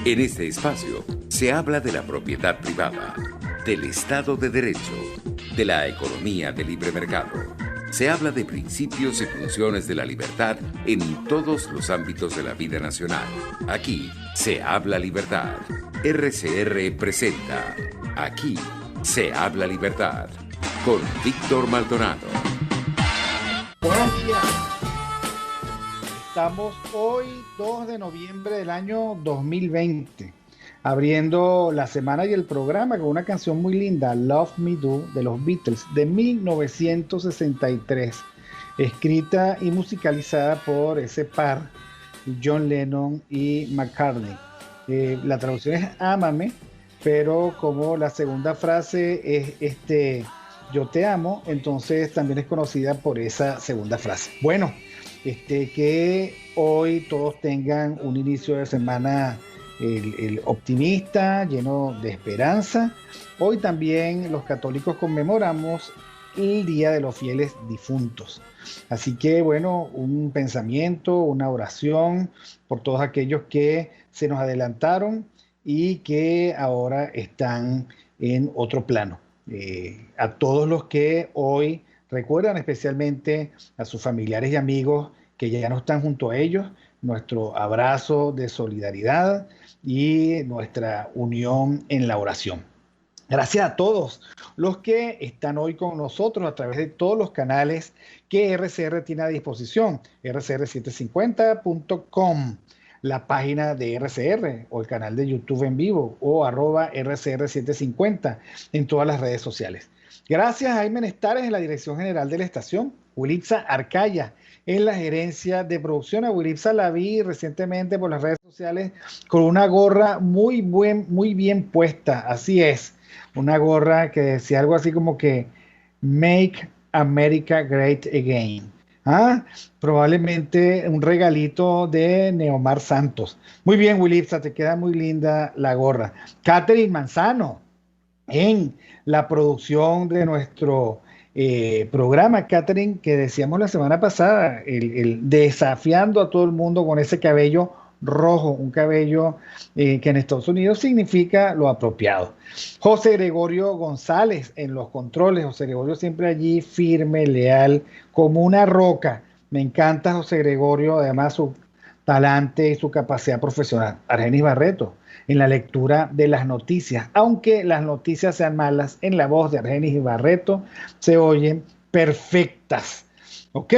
En este espacio se habla de la propiedad privada, del Estado de Derecho, de la economía de libre mercado. Se habla de principios y funciones de la libertad en todos los ámbitos de la vida nacional. Aquí se habla libertad. RCR presenta Aquí se habla libertad con Víctor Maldonado. Buenos días. Estamos hoy 2 de noviembre del año 2020, abriendo la semana y el programa con una canción muy linda, Love Me Do, de los Beatles, de 1963, escrita y musicalizada por ese par, John Lennon y McCartney. La traducción es Ámame, pero como la segunda frase es yo te amo, entonces también es conocida por esa segunda frase. Bueno, que hoy todos tengan un inicio de semana el optimista, lleno de esperanza. Hoy también los católicos conmemoramos el Día de los Fieles Difuntos. Así que bueno, un pensamiento, una oración por todos aquellos que se nos adelantaron y que ahora están en otro plano. A todos los que hoy recuerdan, especialmente a sus familiares y amigos que ya no están junto a ellos, nuestro abrazo de solidaridad y nuestra unión en la oración. Gracias a todos los que están hoy con nosotros a través de todos los canales que RCR tiene a disposición. rcr750.com, la página de RCR o el canal de YouTube en vivo o @RCR750 en todas las redes sociales. Gracias a Jaime Nestares en la dirección general de la estación, Wilitza Arcaya en la gerencia de producción. A Wilitza la vi recientemente por las redes sociales con una gorra muy bien puesta, así es. Una gorra que decía algo así como que Make America Great Again. Probablemente un regalito de Neomar Santos. Muy bien, Wilipsa, te queda muy linda la gorra. Catherine Manzano en la producción de nuestro programa. Catherine, que decíamos la semana pasada, el desafiando a todo el mundo con ese cabello rojo, un cabello que en Estados Unidos significa lo apropiado. José Gregorio González en los controles. José Gregorio siempre allí firme, leal, como una roca. Me encanta José Gregorio, además su talante y su capacidad profesional. Argenis Barreto en la lectura de las noticias, aunque las noticias sean malas, en la voz de Argenis Barreto se oyen perfectas. Ok.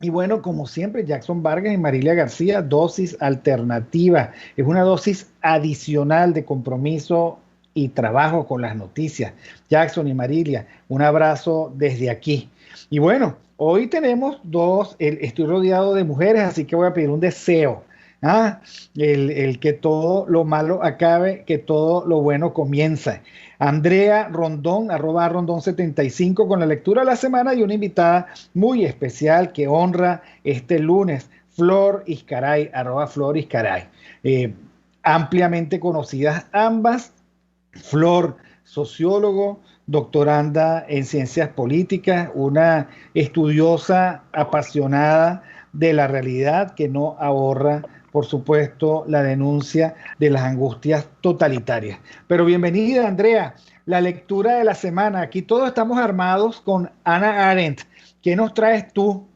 Y bueno, como siempre, Jackson Vargas y Marilia García, dosis alternativa. Es una dosis adicional de compromiso y trabajo con las noticias. Jackson y Marilia, un abrazo desde aquí. Y bueno, hoy tenemos estoy rodeado de mujeres, así que voy a pedir un deseo. El que todo lo malo acabe, que todo lo bueno comienza. Andrea Rondón, @Rondón75 con la lectura de la semana y una invitada muy especial que honra este lunes, Flor Iscaray, @Flor Iscaray. Ampliamente conocidas ambas. Flor, sociólogo, doctoranda en ciencias políticas, una estudiosa apasionada de la realidad que no ahorra, por supuesto, la denuncia de las angustias totalitarias. Pero bienvenida, Andrea, la lectura de la semana. Aquí todos estamos armados con Hannah Arendt. ¿Qué nos traes tú?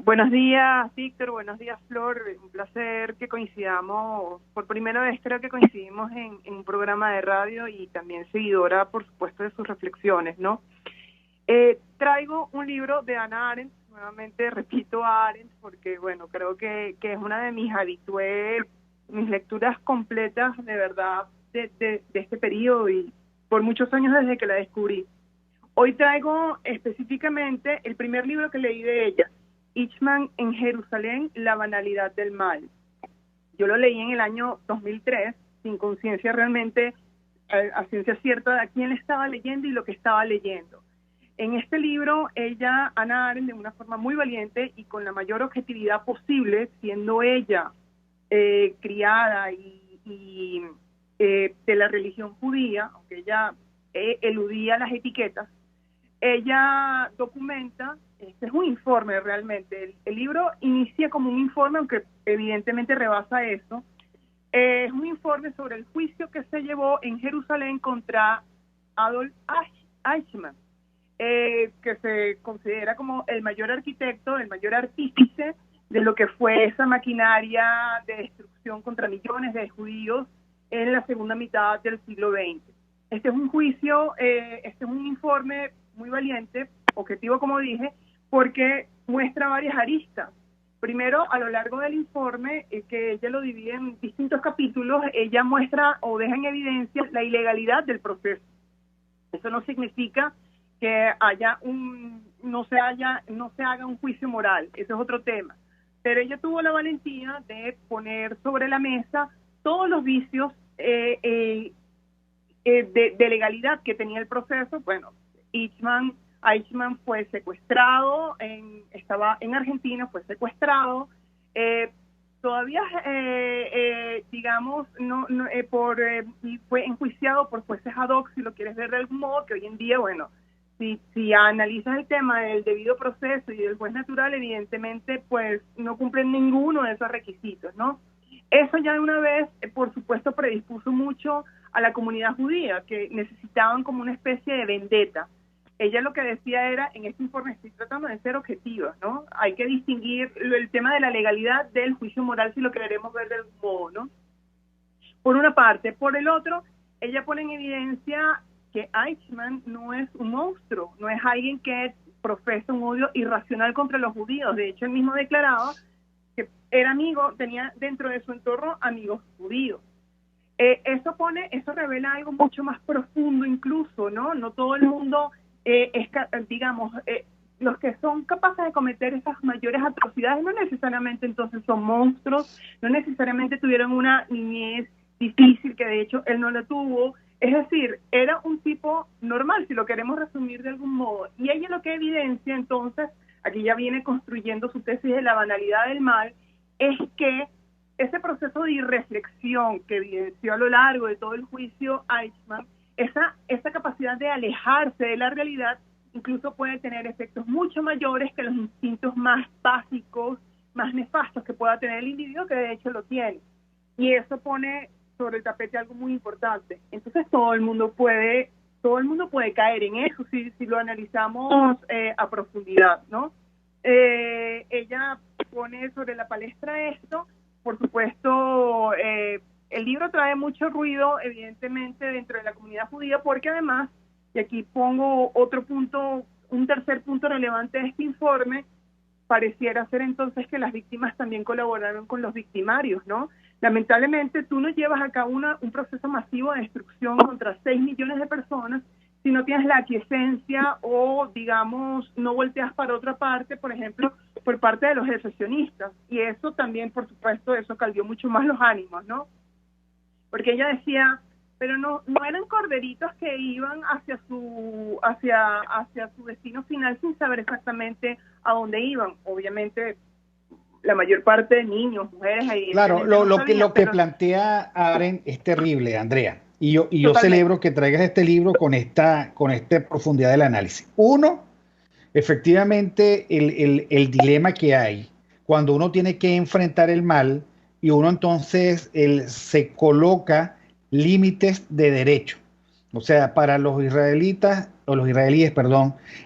Buenos días, Víctor. Buenos días, Flor. Un placer que coincidamos. Por primera vez creo que coincidimos en un programa de radio y también seguidora, por supuesto, de sus reflexiones, ¿no? Traigo un libro de Hannah Arendt. Nuevamente repito a Arendt porque, bueno, creo que es una de mis habituales, mis lecturas completas, de verdad, de este periodo y por muchos años desde que la descubrí. Hoy traigo específicamente el primer libro que leí de ella, Eichmann en Jerusalén, La banalidad del mal. Yo lo leí en el año 2003, sin conciencia realmente, a ciencia cierta de a quién le estaba leyendo y lo que estaba leyendo. En este libro, Hannah Arendt, de una forma muy valiente y con la mayor objetividad posible, siendo ella criada y de la religión judía, aunque ella eludía las etiquetas, ella documenta este es un informe realmente. El libro inicia como un informe, aunque evidentemente rebasa eso. Es un informe sobre el juicio que se llevó en Jerusalén contra Adolf Eichmann, que se considera como el mayor arquitecto, el mayor artífice de lo que fue esa maquinaria de destrucción contra millones de judíos en la segunda mitad del siglo XX. Este es un juicio, este es un informe muy valiente, objetivo como dije, porque muestra varias aristas. Primero, a lo largo del informe, que ella lo divide en distintos capítulos, ella muestra o deja en evidencia la ilegalidad del proceso. Eso no significa que no se haga un juicio moral, ese es otro tema. Pero ella tuvo la valentía de poner sobre la mesa todos los vicios de legalidad que tenía el proceso. Bueno, Eichmann fue secuestrado, estaba en Argentina, fue secuestrado, todavía, digamos, y fue enjuiciado por jueces ad hoc, si lo quieres ver de algún modo, que hoy en día, bueno, si analizas el tema del debido proceso y del juez natural, evidentemente, pues no cumplen ninguno de esos requisitos, ¿no? Eso ya de una vez, por supuesto, predispuso mucho a la comunidad judía, que necesitaban como una especie de vendetta. Ella lo que decía era, en este informe estoy tratando de ser objetiva, ¿no? Hay que distinguir el tema de la legalidad del juicio moral, si lo queremos ver de algún modo, ¿no? Por una parte. Por el otro, ella pone en evidencia que Eichmann no es un monstruo, no es alguien que profesa un odio irracional contra los judíos. De hecho, él mismo declaraba que era amigo, tenía dentro de su entorno amigos judíos. Eso revela algo mucho más profundo incluso, ¿no? No todo el mundo los que son capaces de cometer esas mayores atrocidades no necesariamente entonces son monstruos, no necesariamente tuvieron una niñez difícil, que de hecho él no la tuvo. Es decir, era un tipo normal, si lo queremos resumir de algún modo. Y ella lo que evidencia entonces, aquí ya viene construyendo su tesis de la banalidad del mal, es que ese proceso de irreflexión que evidenció a lo largo de todo el juicio Eichmann, esa capacidad de alejarse de la realidad, incluso puede tener efectos mucho mayores que los instintos más básicos, más nefastos que pueda tener el individuo, que de hecho lo tiene. Y eso pone sobre el tapete algo muy importante. Entonces todo el mundo puede caer en eso si lo analizamos a profundidad, ¿no? Ella pone sobre la palestra esto. Por supuesto, el libro trae mucho ruido, evidentemente, dentro de la comunidad judía, porque además, y aquí pongo otro punto, un tercer punto relevante de este informe, pareciera ser entonces que las víctimas también colaboraron con los victimarios, ¿no? Lamentablemente, tú no llevas a cabo un proceso masivo de destrucción contra 6 millones de personas si no tienes la aquiescencia o, digamos, no volteas para otra parte, por ejemplo, por parte de los secesionistas. Y eso también, por supuesto, eso caldeó mucho más los ánimos, ¿no? Porque ella decía, pero no eran corderitos que iban hacia su destino final sin saber exactamente a dónde iban. Obviamente, la mayor parte de niños, mujeres... Claro, lo que plantea Arendt es terrible, Andrea. Y yo celebro que traigas este libro con esta profundidad del análisis. Uno, efectivamente, el dilema que hay cuando uno tiene que enfrentar el mal y uno entonces se coloca límites de derecho. O sea, para los israelíes,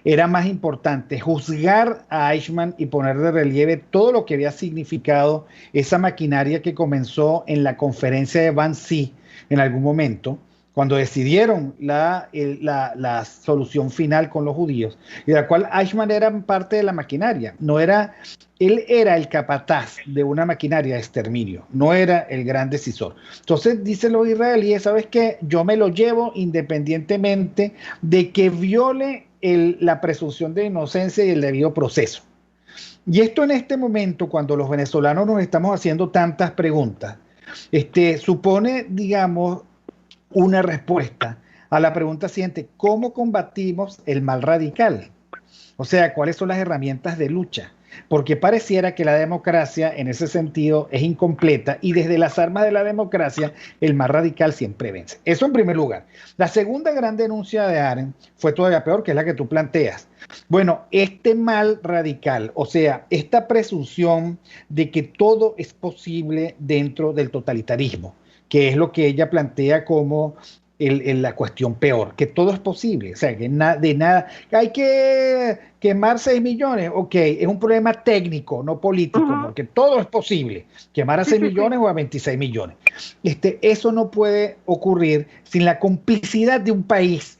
era más importante juzgar a Eichmann y poner de relieve todo lo que había significado esa maquinaria que comenzó en la conferencia de Wannsee en algún momento, cuando decidieron la solución final con los judíos, y de la cual Eichmann era parte de la maquinaria. Él era el capataz de una maquinaria de exterminio, no era el gran decisor. Entonces dicen los israelíes, ¿sabes qué? Yo me lo llevo independientemente de que viole la presunción de inocencia y el debido proceso. Y esto en este momento, cuando los venezolanos nos estamos haciendo tantas preguntas, supone, digamos, una respuesta a la pregunta siguiente: ¿cómo combatimos el mal radical? O sea, ¿cuáles son las herramientas de lucha? porque pareciera que la democracia en ese sentido es incompleta y desde las armas de la democracia el más radical siempre vence. Eso en primer lugar. La segunda gran denuncia de Arendt fue todavía peor, que es la que tú planteas. Bueno, este mal radical, o sea, esta presunción de que todo es posible dentro del totalitarismo, que es lo que ella plantea como la cuestión peor, que todo es posible, o sea, que de nada, hay que quemar 6 millones, ok, es un problema técnico, no político, porque todo es posible, quemar a 6 millones o a 26 millones. Eso no puede ocurrir sin la complicidad de un país.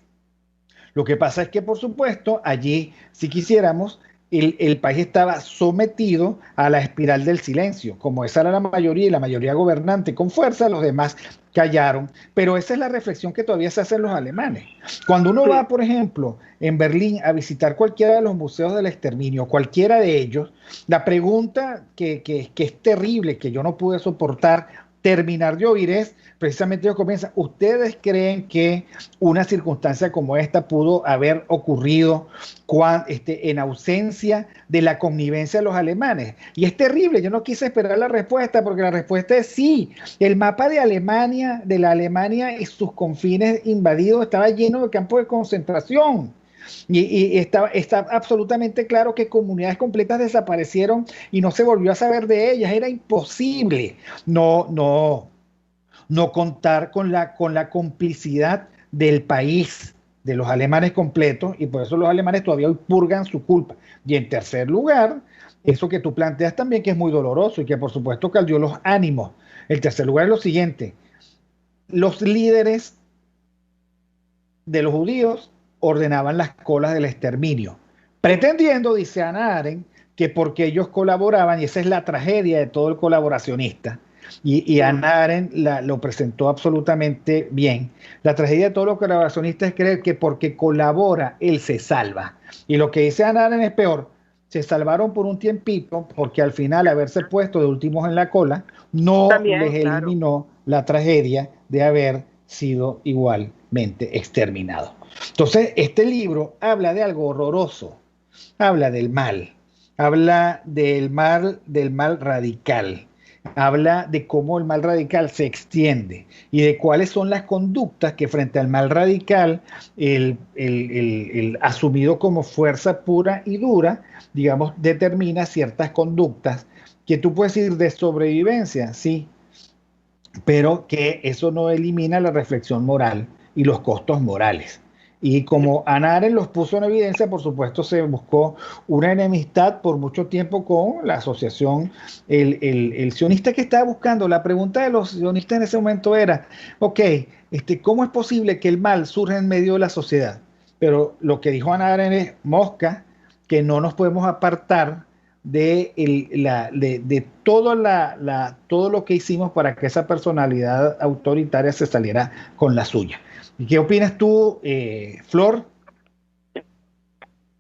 Lo que pasa es que, por supuesto, allí, si quisiéramos, el país estaba sometido a la espiral del silencio. Como esa era la mayoría y la mayoría gobernante con fuerza, los demás callaron. Pero esa es la reflexión que todavía se hacen los alemanes. Cuando uno va, por ejemplo, en Berlín a visitar cualquiera de los museos del exterminio, cualquiera de ellos, la pregunta que es terrible, que yo no pude soportar terminar de oír es, precisamente ellos comienzan, ¿ustedes creen que una circunstancia como esta pudo haber ocurrido en ausencia de la connivencia de los alemanes? Y es terrible, yo no quise esperar la respuesta, porque la respuesta es sí. El mapa de Alemania, de la Alemania y sus confines invadidos estaba lleno de campos de concentración. Y está absolutamente claro que comunidades completas desaparecieron y no se volvió a saber de ellas. Era imposible no contar con la complicidad del país, de los alemanes completos, y por eso los alemanes todavía hoy purgan su culpa. Y en tercer lugar, eso que tú planteas también, que es muy doloroso y que por supuesto caldeó los ánimos. El tercer lugar es lo siguiente: los líderes de los judíos ordenaban las colas del exterminio, pretendiendo, dice Hannah Arendt, que porque ellos colaboraban, y esa es la tragedia de todo el colaboracionista, y Hannah Arendt lo presentó absolutamente bien. La tragedia de todos los colaboracionistas es creer que porque colabora, él se salva. Y lo que dice Hannah Arendt es peor: se salvaron por un tiempito, porque al final haberse puesto de últimos en la cola no También, les eliminó la tragedia de haber sido igualmente exterminado. Entonces, este libro habla de algo horroroso, habla del mal radical, habla de cómo el mal radical se extiende y de cuáles son las conductas que frente al mal radical, el asumido como fuerza pura y dura, digamos, determina ciertas conductas que tú puedes decir de sobrevivencia, sí, pero que eso no elimina la reflexión moral y los costos morales. Y como Hannah Arendt los puso en evidencia, por supuesto se buscó una enemistad por mucho tiempo con la asociación, el sionista que estaba buscando. La pregunta de los sionistas en ese momento era, ok, ¿cómo es posible que el mal surja en medio de la sociedad? Pero lo que dijo Hannah Arendt es, mosca, que no nos podemos apartar de todo lo que hicimos para que esa personalidad autoritaria se saliera con la suya. ¿Y qué opinas tú, Flor?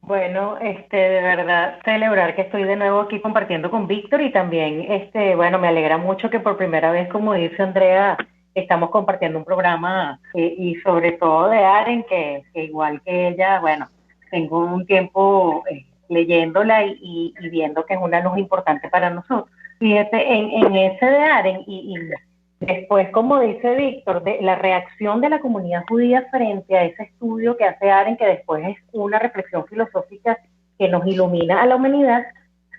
Bueno, de verdad celebrar que estoy de nuevo aquí compartiendo con Víctor y también, bueno, me alegra mucho que por primera vez, como dice Andrea, estamos compartiendo un programa y sobre todo de Arendt, que igual que ella, bueno, tengo un tiempo leyéndola y viendo que es una luz importante para nosotros. Fíjate, en ese de Arendt y después, como dice Víctor, de la reacción de la comunidad judía frente a ese estudio que hace Arendt, que después es una reflexión filosófica que nos ilumina a la humanidad,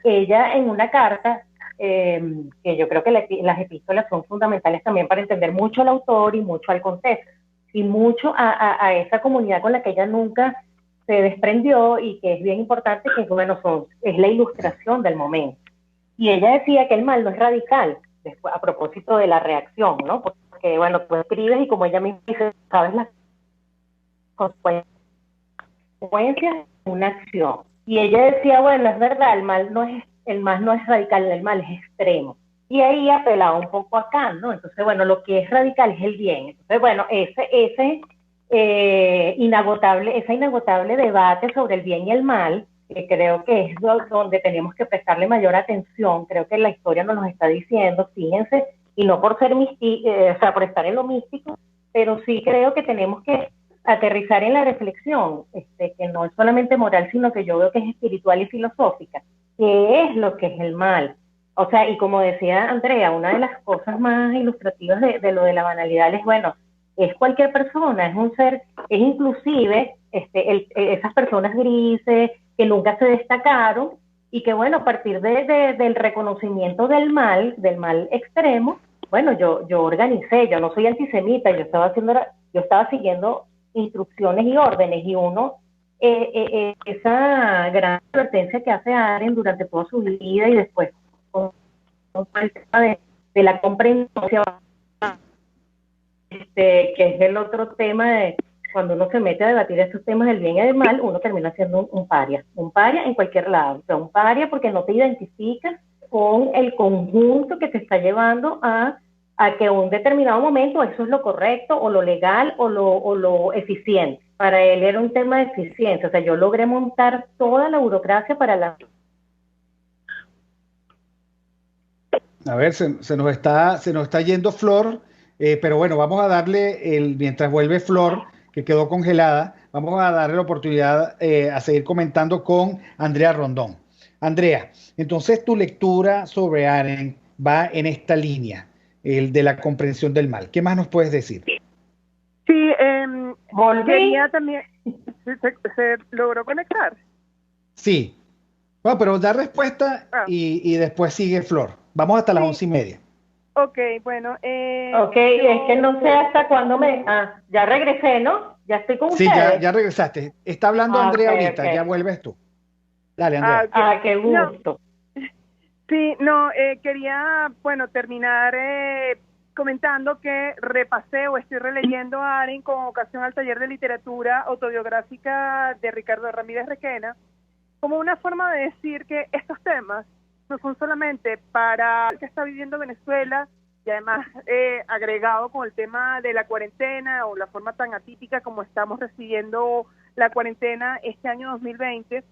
ella en una carta, que yo creo que las epístolas son fundamentales también para entender mucho al autor y mucho al contexto, y mucho a esa comunidad con la que ella nunca se desprendió y que es bien importante, que bueno, es la ilustración del momento. Y ella decía que el mal no es radical, después, a propósito de la reacción, ¿no? Porque, bueno, tú escribes y como ella misma dice, sabes las consecuencias de una acción. Y ella decía, bueno, es verdad, el mal no es radical, el mal es extremo. Y ahí apelaba un poco a Kant, ¿no? Entonces, bueno, lo que es radical es el bien. Entonces, bueno, ese inagotable debate sobre el bien y el mal, que creo que es donde tenemos que prestarle mayor atención. Creo que la historia nos está diciendo, fíjense, y no por ser por estar en lo místico, pero sí creo que tenemos que aterrizar en la reflexión, que no es solamente moral, sino que yo veo que es espiritual y filosófica. ¿Qué es lo que es el mal? O sea, y como decía Andrea, una de las cosas más ilustrativas de lo de la banalidad es, bueno, es cualquier persona, es un ser, es inclusive esas personas grises que nunca se destacaron y que, bueno, a partir del reconocimiento del mal extremo, bueno, yo organicé, yo no soy antisemita, yo estaba siguiendo instrucciones y órdenes, y uno, esa gran advertencia que hace Aren durante toda su vida y después con el tema de la comprensión, que es el otro tema de cuando uno se mete a debatir estos temas del bien y del mal, uno termina siendo un paria en cualquier lado, o sea, un paria porque no te identificas con el conjunto que te está llevando a que un determinado momento eso es lo correcto o lo legal o lo eficiente. Para él era un tema de eficiencia, o sea, yo logré montar toda la burocracia para la... A ver, se nos está yendo Flor, pero bueno, vamos a darle, mientras vuelve Flor, que quedó congelada, vamos a darle la oportunidad a seguir comentando con Andrea Rondón. Andrea, entonces tu lectura sobre Arendt va en esta línea, el de la comprensión del mal. ¿Qué más nos puedes decir? Sí, quería también... ¿Se logró conectar? Sí. Bueno, pero da respuesta y después sigue Flor. Vamos hasta las 11:30. Ok, bueno. Ok, es que no sé hasta cuándo ya regresé, ¿no? Ya estoy con sí, ustedes. ya regresaste. Está hablando Andrea ahorita, okay. Ya vuelves tú. Dale, Andrea. Qué gusto. No. Sí, no, quería, bueno, terminar comentando que repasé o estoy releyendo a Arendt con ocasión al taller de literatura autobiográfica de Ricardo Ramírez Requena, como una forma de decir que estos temas no son solamente para el que está viviendo Venezuela, y además agregado con el tema de la cuarentena o la forma tan atípica como estamos recibiendo la cuarentena este año 2020,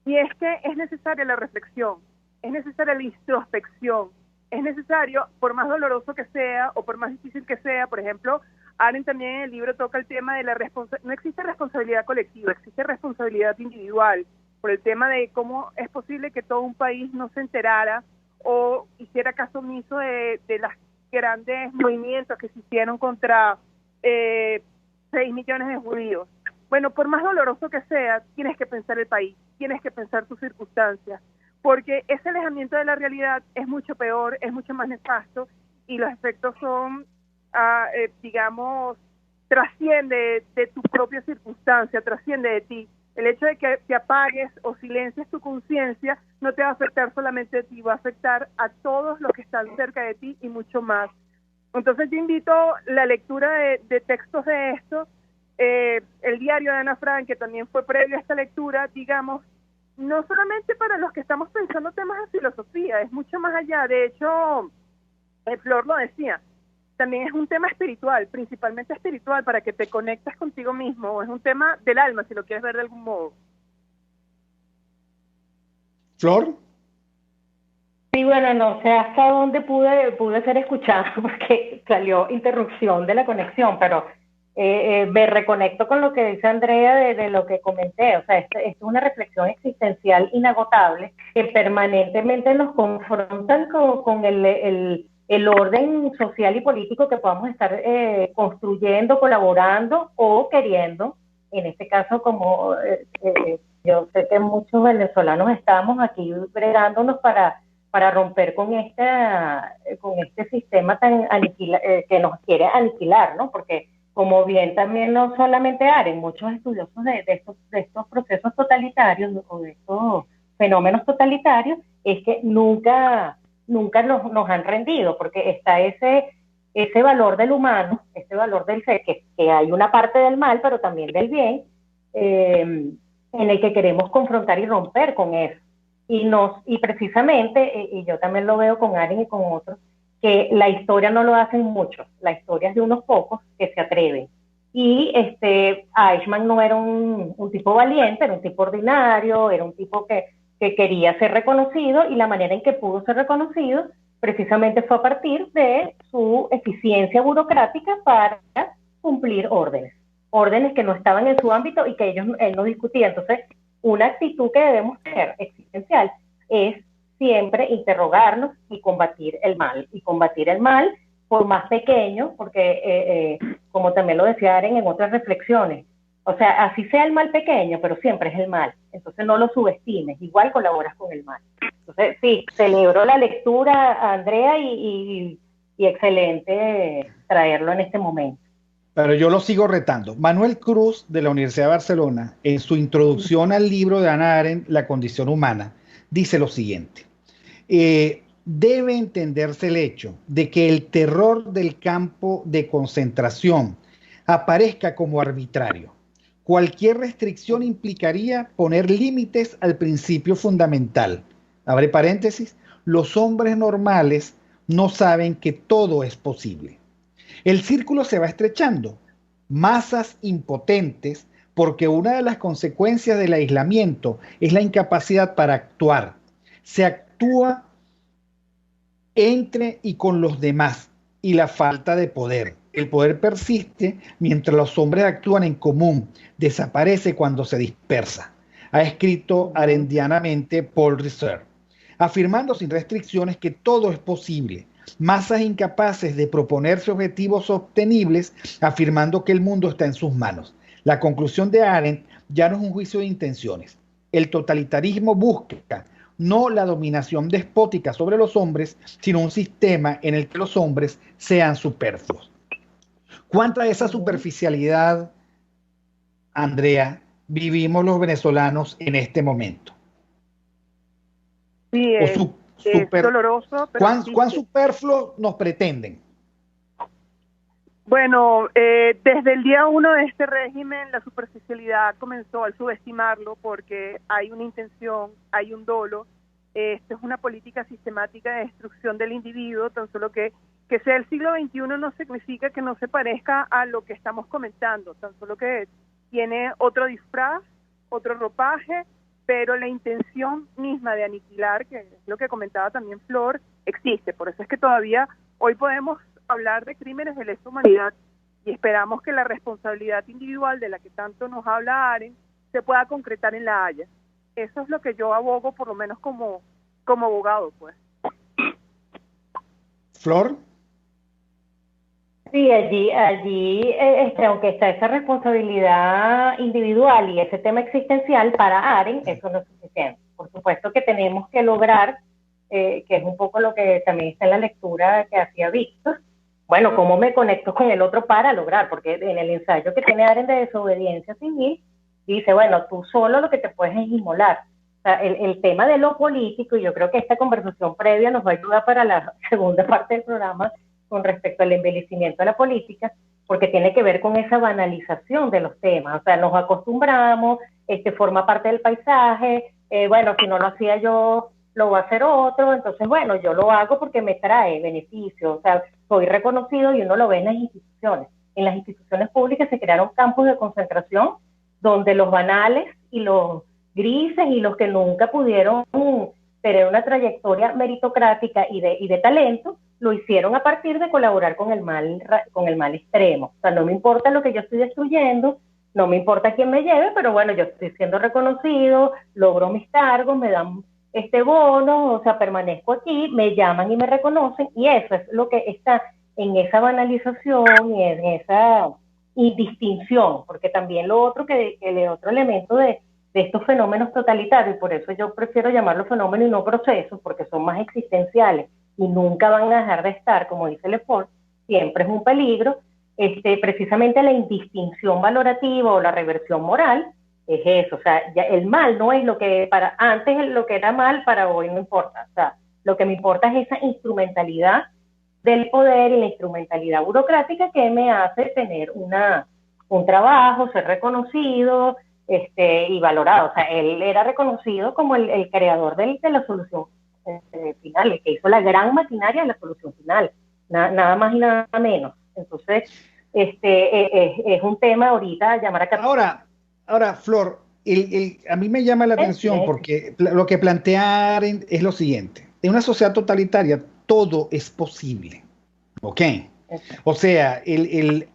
y es que es necesaria la reflexión, es necesaria la introspección, es necesario, por más doloroso que sea o por más difícil que sea, por ejemplo, Arendt también en el libro toca el tema de no existe responsabilidad colectiva, existe responsabilidad individual, por el tema de cómo es posible que todo un país no se enterara o hiciera caso omiso de los grandes movimientos que se hicieron contra 6 millones de judíos. Bueno, por más doloroso que sea, tienes que pensar el país, tienes que pensar tus circunstancias, porque ese alejamiento de la realidad es mucho peor, es mucho más nefasto, y los efectos son, digamos, trasciende de tu propia circunstancia, trasciende de ti. El hecho de que te apagues o silencies tu conciencia no te va a afectar solamente a ti, va a afectar a todos los que están cerca de ti y mucho más. Entonces yo invito la lectura de textos de esto, el diario de Ana Frank, que también fue previo a esta lectura, digamos, no solamente para los que estamos pensando temas de filosofía, es mucho más allá. De hecho, Flor lo decía, también es un tema espiritual, principalmente espiritual, para que te conectes contigo mismo, es un tema del alma, si lo quieres ver de algún modo. ¿Flor? Sí, bueno, no sé hasta dónde pude ser escuchada porque salió interrupción de la conexión, pero me reconecto con lo que dice Andrea de lo que comenté. O sea, esto es una reflexión existencial inagotable que permanentemente nos confrontan con el orden social y político que podamos estar construyendo, colaborando o queriendo. En este caso, como yo sé que muchos venezolanos estamos aquí bregándonos para romper con este sistema tan que nos quiere aniquilar, ¿no? Porque como bien también no solamente Arendt, muchos estudiosos de estos procesos totalitarios o de estos fenómenos totalitarios, es que nunca nos han rendido, porque está ese valor del humano, ese valor del ser, que hay una parte del mal, pero también del bien, en el que queremos confrontar y romper con eso. Y precisamente, y yo también lo veo con Arendt y con otros, que la historia no lo hacen muchos, la historia es de unos pocos que se atreven. Y Eichmann no era un tipo valiente, era un tipo ordinario, era un tipo que quería ser reconocido, y la manera en que pudo ser reconocido precisamente fue a partir de su eficiencia burocrática para cumplir órdenes. órdenes que no estaban en su ámbito y que él no discutía. Entonces, una actitud que debemos tener existencial es siempre interrogarnos y combatir el mal. Y combatir el mal, por más pequeño, porque como también lo decía Aren en otras reflexiones, o sea, así sea el mal pequeño, pero siempre es el mal. Entonces no lo subestimes, igual colaboras con el mal. Entonces, sí, celebro la lectura, Andrea, y excelente traerlo en este momento. Pero yo lo sigo retando. Manuel Cruz, de la Universidad de Barcelona, en su introducción al libro de Hannah Arendt, La condición humana, dice lo siguiente. Debe entenderse el hecho de que el terror del campo de concentración aparezca como arbitrario. Cualquier restricción implicaría poner límites al principio fundamental. Abre paréntesis, los hombres normales no saben que todo es posible. El círculo se va estrechando, masas impotentes, porque una de las consecuencias del aislamiento es la incapacidad para actuar. Se actúa entre y con los demás y la falta de poder. El poder persiste mientras los hombres actúan en común, desaparece cuando se dispersa. Ha escrito arendianamente Paul Ricoeur, afirmando sin restricciones que todo es posible. Masas incapaces de proponerse objetivos sostenibles, afirmando que el mundo está en sus manos. La conclusión de Arendt ya no es un juicio de intenciones. El totalitarismo busca no la dominación despótica sobre los hombres, sino un sistema en el que los hombres sean superfluos. ¿Cuánta de esa superficialidad, Andrea, vivimos los venezolanos en este momento? Sí, es doloroso. Pero ¿Cuán superfluo nos pretenden? Bueno, desde el día 1 de este régimen, la superficialidad comenzó al subestimarlo porque hay una intención, hay un dolo. Esto es una política sistemática de destrucción del individuo, tan solo que sea el siglo XXI no significa que no se parezca a lo que estamos comentando, tan solo que tiene otro disfraz, otro ropaje, pero la intención misma de aniquilar, que es lo que comentaba también Flor, existe. Por eso es que todavía hoy podemos hablar de crímenes de lesa humanidad y esperamos que la responsabilidad individual de la que tanto nos habla Arendt se pueda concretar en La Haya. Eso es lo que yo abogo, por lo menos como abogado, pues. Flor. Sí, allí aunque está esa responsabilidad individual y ese tema existencial para Arendt, eso no es suficiente. Por supuesto que tenemos que lograr, que es un poco lo que también está en la lectura que hacía Víctor, bueno, cómo me conecto con el otro para lograr, porque en el ensayo que tiene Arendt de desobediencia civil, dice, bueno, tú solo lo que te puedes es inmolar. O sea, el tema de lo político, y yo creo que esta conversación previa nos va a ayudar para la segunda parte del programa con respecto al embellecimiento de la política, porque tiene que ver con esa banalización de los temas. O sea, nos acostumbramos, forma parte del paisaje, bueno, si no lo hacía yo, lo va a hacer otro, entonces, bueno, yo lo hago porque me trae beneficio, o sea, soy reconocido y uno lo ve en las instituciones. En las instituciones públicas se crearon campos de concentración donde los banales y los grises y los que nunca pudieron tener una trayectoria meritocrática y de talento, lo hicieron a partir de colaborar con el mal extremo. O sea, no me importa lo que yo estoy destruyendo, no me importa quién me lleve, pero bueno, yo estoy siendo reconocido, logro mis cargos, me dan bono, o sea, permanezco aquí, me llaman y me reconocen, y eso es lo que está en esa banalización y en esa indistinción, porque también lo otro el otro elemento de estos fenómenos totalitarios, y por eso yo prefiero llamarlos fenómenos y no procesos, porque son más existenciales y nunca van a dejar de estar, como dice Lefort, siempre es un peligro, precisamente la indistinción valorativa o la reversión moral es eso. O sea, ya el mal no es lo que para antes lo que era mal, para hoy no importa. O sea, lo que me importa es esa instrumentalidad del poder y la instrumentalidad burocrática que me hace tener un trabajo, ser reconocido y valorado. O sea, él era reconocido como el creador de la solución final, el que hizo la gran maquinaria de la solución final, nada más y nada menos. Entonces, es un tema ahorita a llamar a... Ahora, Flor, a mí me llama la atención porque lo que plantea Arendt es lo siguiente. En una sociedad totalitaria todo es posible, ¿ok? O sea, ¿qué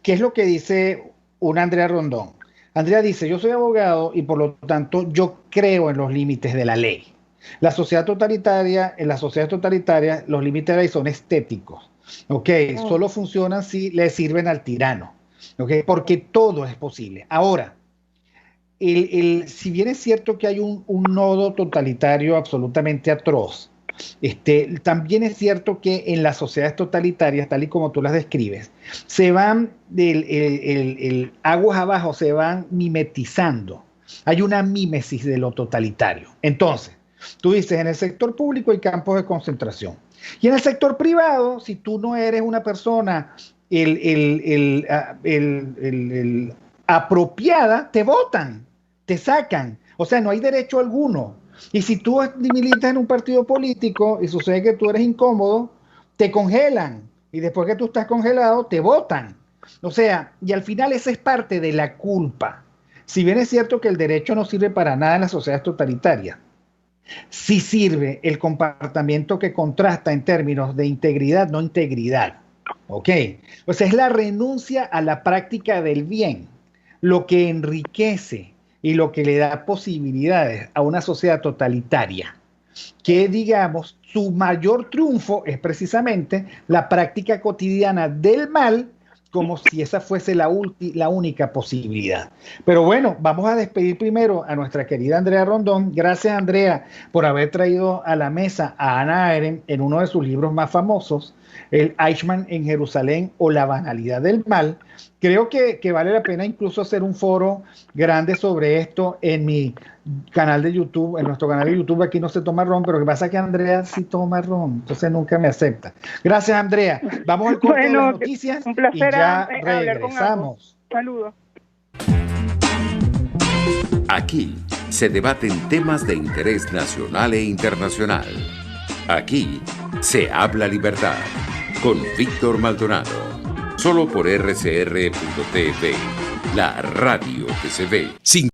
es lo que dice una Andrea Rondón. Andrea dice, yo soy abogado y por lo tanto yo creo en los límites de la ley. En las sociedades totalitarias, los límites de la ley son estéticos. ¿Ok? Solo funcionan si le sirven al tirano. ¿Ok? Porque todo es posible. Ahora, si bien es cierto que hay un nodo totalitario absolutamente atroz, también es cierto que en las sociedades totalitarias, tal y como tú las describes, se van aguas abajo, se van mimetizando. Hay una mímesis de lo totalitario. Entonces, tú dices, en el sector público hay campos de concentración. Y en el sector privado, si tú no eres una persona apropiada, te votan, te sacan. O sea, no hay derecho alguno. Y si tú militas en un partido político y sucede que tú eres incómodo, te congelan. Y después que tú estás congelado, te votan. O sea, y al final esa es parte de la culpa. Si bien es cierto que el derecho no sirve para nada en las sociedades totalitarias, sí sirve el comportamiento que contrasta en términos de integridad, no integridad. ¿Ok? O sea, es la renuncia a la práctica del bien, lo que enriquece y lo que le da posibilidades a una sociedad totalitaria, que digamos, su mayor triunfo es precisamente la práctica cotidiana del mal, como si esa fuese la única posibilidad. Pero bueno, vamos a despedir primero a nuestra querida Andrea Rondón. Gracias, Andrea, por haber traído a la mesa a Hannah Arendt en uno de sus libros más famosos, el Eichmann en Jerusalén o La banalidad del mal. Creo que vale la pena incluso hacer un foro grande sobre esto en mi canal de YouTube, en nuestro canal de YouTube. Aquí no se toma ron, pero lo que pasa es que Andrea sí toma ron, entonces nunca me acepta. Gracias, Andrea. Vamos al corte de las noticias un placer y ya regresamos. Saludos. Aquí se debaten temas de interés nacional e internacional. Aquí se habla libertad con Víctor Maldonado. Solo por RCR.tv, la radio que se ve.